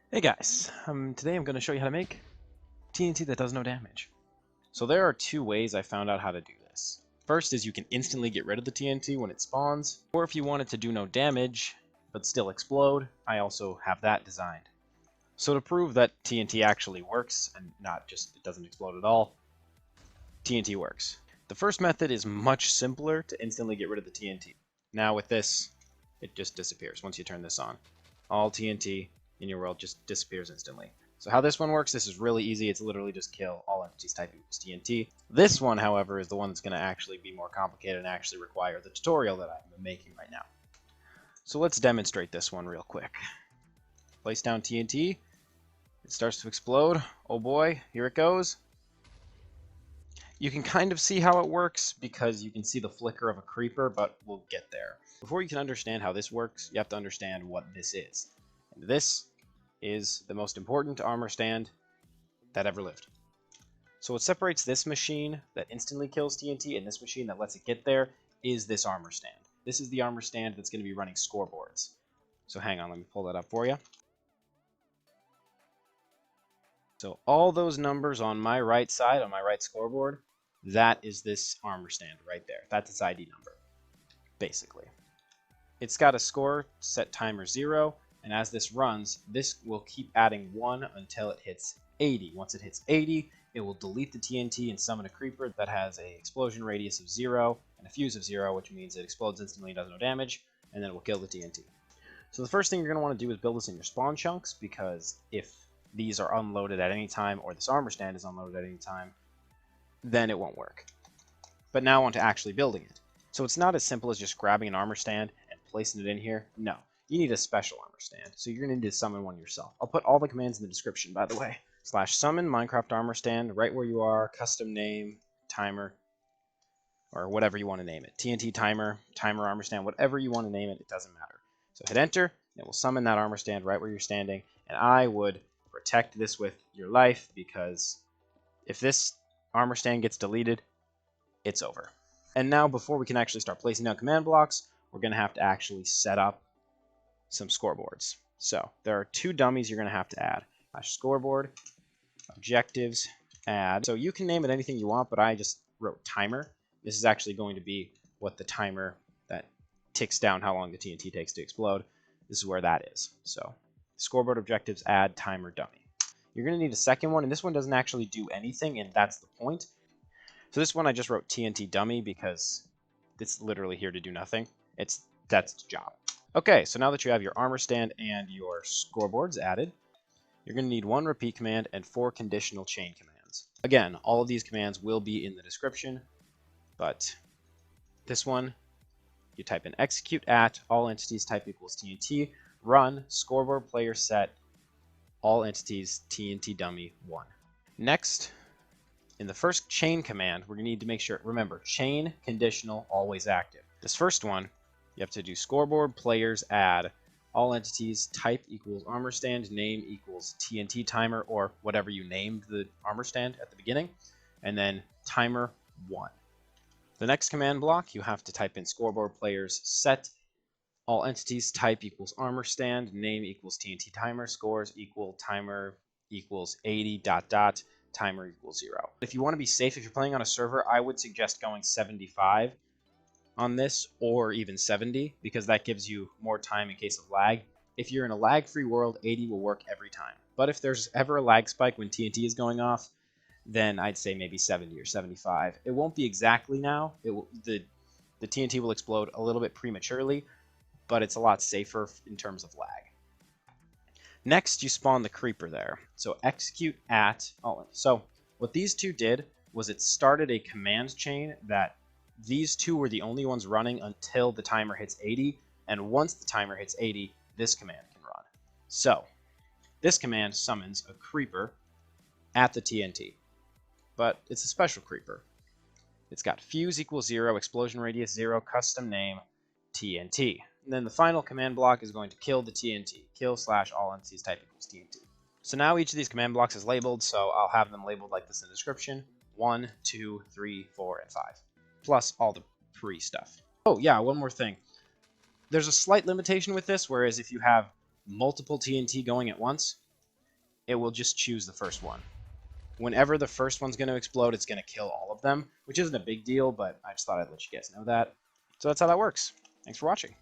Hey guys, today I'm going to show you how to make TNT that does no damage. So there are two ways I found out how to do this. First is you can instantly get rid of the TNT when it spawns, or if you want it to do no damage, but still explode, I also have that designed. So to prove that TNT actually works, and not just it doesn't explode at all, TNT works. The first method is much simpler to instantly get rid of the TNT. Now with this, it just disappears once you turn this on. All TNT in your world just disappears instantly. So how this one works, this is really easy. It's literally just kill all entities type equals TNT. This one, however, is the one that's going to actually be more complicated and actually require the tutorial that I'm making right now. So let's demonstrate this one real quick. Place down TNT. It starts to explode. Oh boy, here it goes. You can kind of see how it works because you can see the flicker of a creeper, but we'll get there. Before you can understand how this works, you have to understand what this is. And this is the most important armor stand that ever lived. So what separates this machine that instantly kills TNT and this machine that lets it get there is this armor stand. This is the armor stand that's going to be running scoreboards. So hang on, let me pull that up for you. So all those numbers on my right side, on my right scoreboard, that is this armor stand right there. That's its ID number, basically. It's got a score set timer 0, and as this runs, this will keep adding 1 until it hits 80. Once it hits 80, it will delete the TNT and summon a creeper that has an explosion radius of 0 and a fuse of 0, which means it explodes instantly and does no damage, and then it will kill the TNT. So the first thing you're going to want to do is build this in your spawn chunks, because if these are unloaded at any time, or this armor stand is unloaded at any time, then it won't work. But now on to actually building it. So it's not as simple as just grabbing an armor stand and placing it in here. No, you need a special armor stand. So you're going to need to summon one yourself. I'll put all the commands in the description, by the way. /summon Minecraft armor stand right where you are, custom name, timer, or whatever you want to name it. TNT timer, timer armor stand, whatever you want to name it, it doesn't matter. So hit enter, and it will summon that armor stand right where you're standing. And I would protect this with your life, because if this armor stand gets deleted, it's over. And now before we can actually start placing down command blocks, we're going to have to actually set up some scoreboards. So there are 2 dummies you're going to have to add. /scoreboard, objectives, add. So you can name it anything you want, but I just wrote timer. This is actually going to be what the timer that ticks down how long the TNT takes to explode. This is where that is. So scoreboard objectives, add timer dummy. You're going to need a second one, and this one doesn't actually do anything, and that's the point. So this one I just wrote tntDummy because it's literally here to do nothing. That's its job. Okay, so now that you have your armor stand and your scoreboards added, you're going to need 1 repeat command and 4 conditional chain commands. Again, all of these commands will be in the description, but this one, you type in execute at all entities type equals TNT, run scoreboard player set all entities tntDummy 1. Next, in the first chain command, we're going to need to make sure, remember, chain, conditional, always active. This first one, you have to do scoreboard players add all entities type equals armor stand, name equals TNT timer, or whatever you named the armor stand at the beginning, and then timer 1. The next command block, you have to type in scoreboard players set all entities type equals armor stand, name equals TNT timer, scores equal timer equals 80 ... timer equals 0. If you want to be safe, if you're playing on a server, I would suggest going 75 on this, or even 70, because that gives you more time in case of lag. If you're in a lag-free world, 80 will work every time. But if there's ever a lag spike when TNT is going off, then I'd say maybe 70 or 75. It won't be exactly now. The TNT will explode a little bit prematurely, but it's a lot safer in terms of lag. Next, you spawn the creeper there. So execute at all. So what these two did was it started a command chain that these two were the only ones running until the timer hits 80, and once the timer hits 80, this command can run. So this command summons a creeper at the TNT, but it's a special creeper. It's got fuse equals 0, explosion radius 0, custom name, TNT. And then the final command block is going to kill the TNT. Kill / all entities type equals TNT. So now each of these command blocks is labeled, so I'll have them labeled like this in the description. 1, 2, 3, 4, and 5. Plus all the pre-stuff. Oh yeah, one more thing. There's a slight limitation with this, whereas if you have multiple TNT going at once, it will just choose the first one. Whenever the first one's going to explode, it's going to kill all of them, which isn't a big deal, but I just thought I'd let you guys know that. So that's how that works. Thanks for watching.